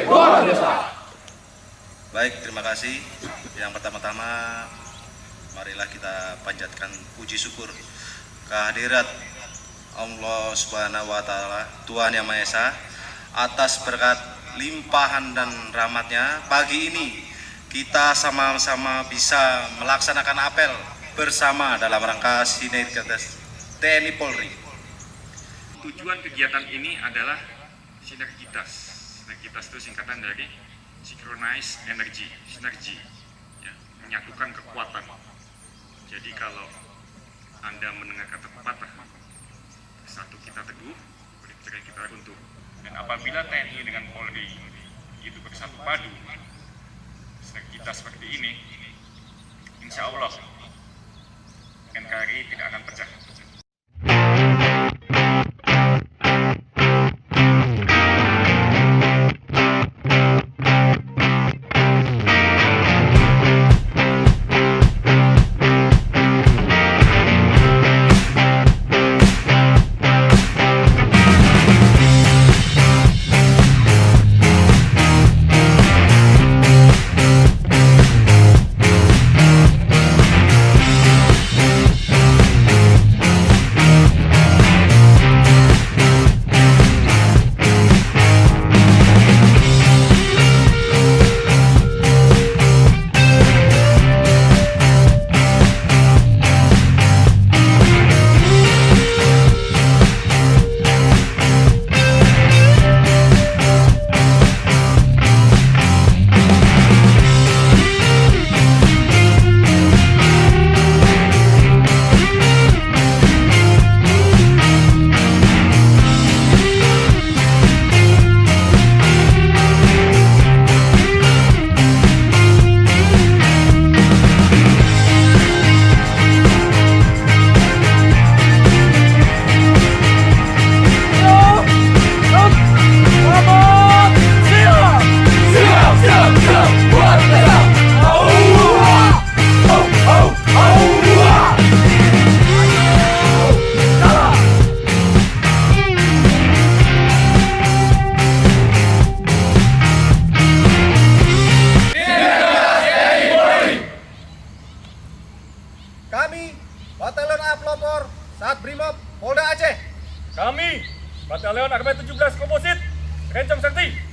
Luar biasa. Baik, terima kasih. Yang pertama-tama, marilah kita panjatkan puji syukur kehadirat Allah Subhanahu wa Ta'ala, Tuhan Yang Maha Esa, atas berkat limpahan dan rahmatnya. Pagi ini kita sama-sama bisa melaksanakan apel bersama dalam rangka sinergitas TNI Polri. Tujuan kegiatan ini adalah sinergitas. Sinergitas itu singkatan dari synchronize energy, sinergi, ya, menyatukan kekuatan. Jadi kalau Anda mendengar kata pepatah, satu kita teguh, bercerai kita runtuh. Dan apabila TNI dengan Polri itu bersatu padu, sinergitas seperti ini, insya Allah NKRI tidak akan pecah. Kami, Batalion A Pelopor, Sat Brimob, Polda Aceh. Kami, Batalion Armada 17 Komposit, Rencong Sakti.